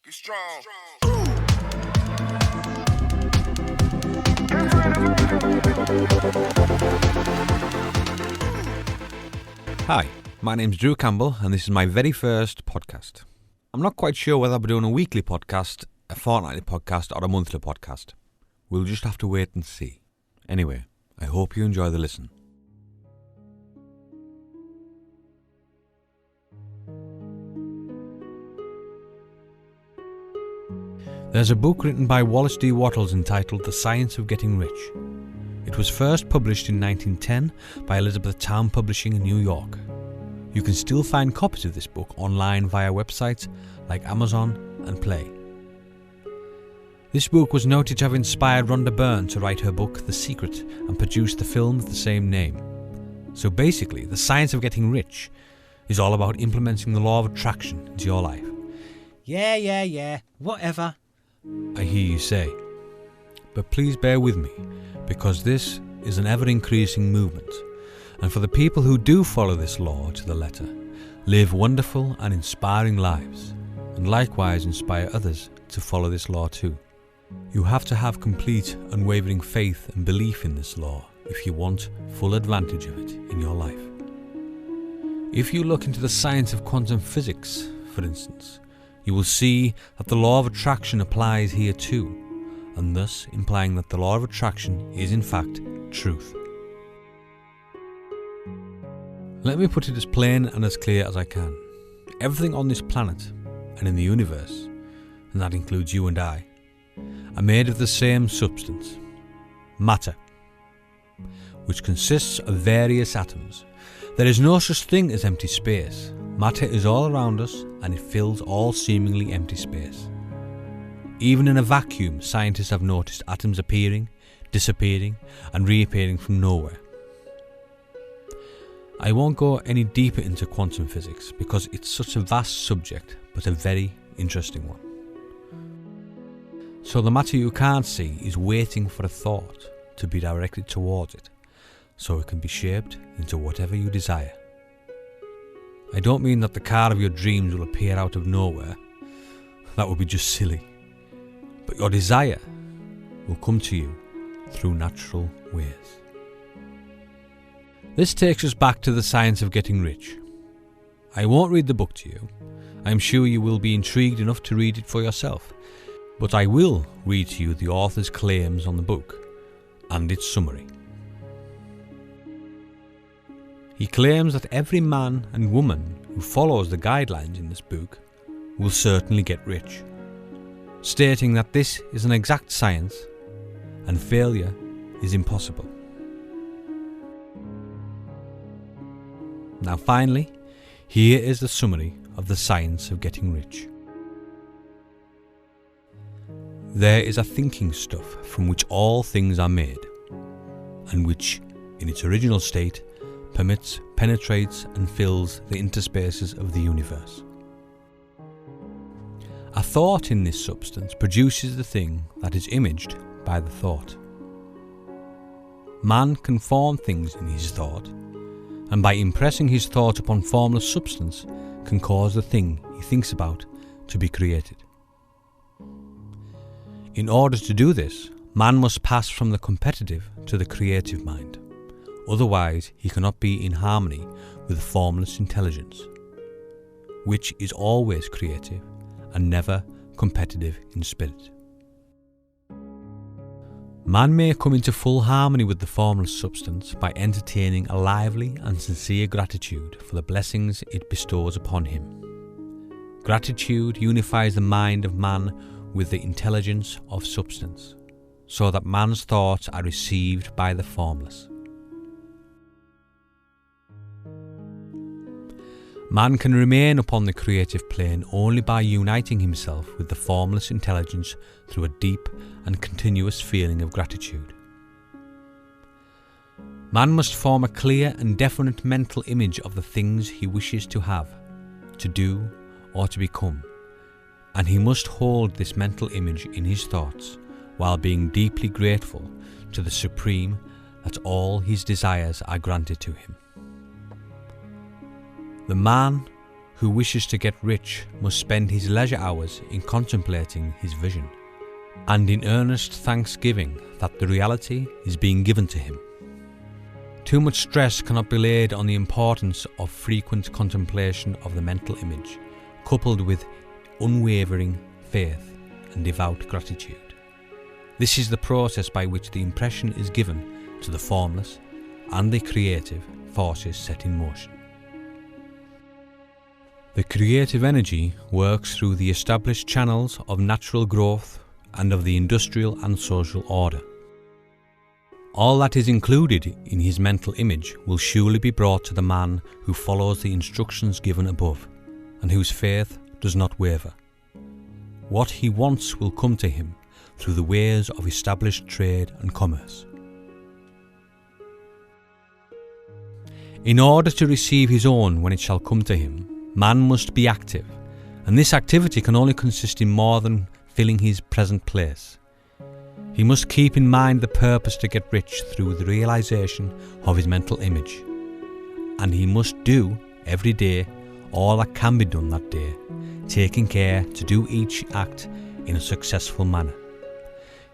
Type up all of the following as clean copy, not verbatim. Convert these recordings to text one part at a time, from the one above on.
Get strong. Hi, my name's Drew Campbell and this is my very first podcast. I'm not quite sure whether I'll be doing a weekly podcast, a fortnightly podcast or a monthly podcast. We'll just have to wait and see. Anyway, I hope you enjoy the listen. There's a book written by Wallace D. Wattles entitled The Science of Getting Rich. It was first published in 1910 by Elizabethtown Publishing in New York. You can still find copies of this book online via websites like Amazon and Play. This book was noted to have inspired Rhonda Byrne to write her book The Secret and produce the film of the same name. So basically, The Science of Getting Rich is all about implementing the law of attraction into your life. Yeah, whatever, I hear you say. But please bear with me, because this is an ever-increasing movement, and for the people who do follow this law to the letter, live wonderful and inspiring lives, and likewise inspire others to follow this law too. You have to have complete, unwavering faith and belief in this law if you want full advantage of it in your life. If you look into the science of quantum physics, for instance, you will see that the law of attraction applies here too, and thus implying that the law of attraction is in fact truth. Let me put it as plain and as clear as I can. Everything on this planet and in the universe, and that includes you and I, are made of the same substance, matter, which consists of various atoms. There is no such thing as empty space. Matter is all around us and it fills all seemingly empty space. Even in a vacuum, scientists have noticed atoms appearing, disappearing and reappearing from nowhere. I won't go any deeper into quantum physics because it's such a vast subject, but a very interesting one. So the matter you can't see is waiting for a thought to be directed towards it, so it can be shaped into whatever you desire. I don't mean that the car of your dreams will appear out of nowhere. That would be just silly. But your desire will come to you through natural ways. This takes us back to the science of getting rich. I won't read the book to you. I'm sure you will be intrigued enough to read it for yourself. But I will read to you the author's claims on the book and its summary. He claims that every man and woman who follows the guidelines in this book will certainly get rich, stating that this is an exact science and failure is impossible. Now finally, here is the summary of the science of getting rich. There is a thinking stuff from which all things are made, and which, in its original state, permits, penetrates and fills the interspaces of the universe. A thought in this substance produces the thing that is imaged by the thought. Man can form things in his thought, and by impressing his thought upon formless substance can cause the thing he thinks about to be created. In order to do this, man must pass from the competitive to the creative mind. Otherwise, he cannot be in harmony with formless intelligence, which is always creative and never competitive in spirit. Man may come into full harmony with the formless substance by entertaining a lively and sincere gratitude for the blessings it bestows upon him. Gratitude unifies the mind of man with the intelligence of substance, so that man's thoughts are received by the formless. Man can remain upon the creative plane only by uniting himself with the formless intelligence through a deep and continuous feeling of gratitude. Man must form a clear and definite mental image of the things he wishes to have, to do, or to become, and he must hold this mental image in his thoughts while being deeply grateful to the Supreme that all his desires are granted to him. The man who wishes to get rich must spend his leisure hours in contemplating his vision, and in earnest thanksgiving that the reality is being given to him. Too much stress cannot be laid on the importance of frequent contemplation of the mental image, coupled with unwavering faith and devout gratitude. This is the process by which the impression is given to the formless and the creative forces set in motion. The creative energy works through the established channels of natural growth and of the industrial and social order. All that is included in his mental image will surely be brought to the man who follows the instructions given above, and whose faith does not waver. What he wants will come to him through the ways of established trade and commerce. In order to receive his own when it shall come to him, man must be active, and this activity can only consist in more than filling his present place. He must keep in mind the purpose to get rich through the realization of his mental image, and he must do every day all that can be done that day, taking care to do each act in a successful manner.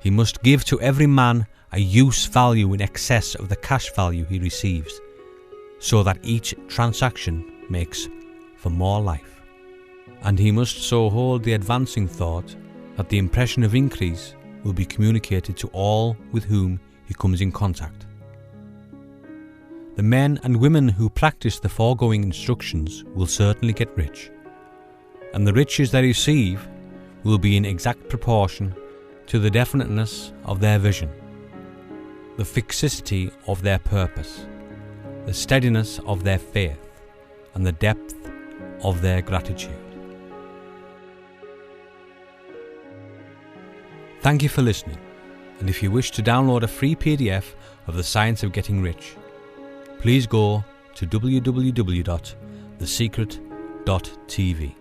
He must give to every man a use value in excess of the cash value he receives, so that each transaction makes for more life. And he must so hold the advancing thought that the impression of increase will be communicated to all with whom he comes in contact. The men and women who practice the foregoing instructions will certainly get rich, and the riches they receive will be in exact proportion to the definiteness of their vision, the fixity of their purpose, the steadiness of their faith, and the depth of their gratitude. Thank you for listening, and if you wish to download a free PDF of The Science of Getting Rich, please go to www.thesecret.tv.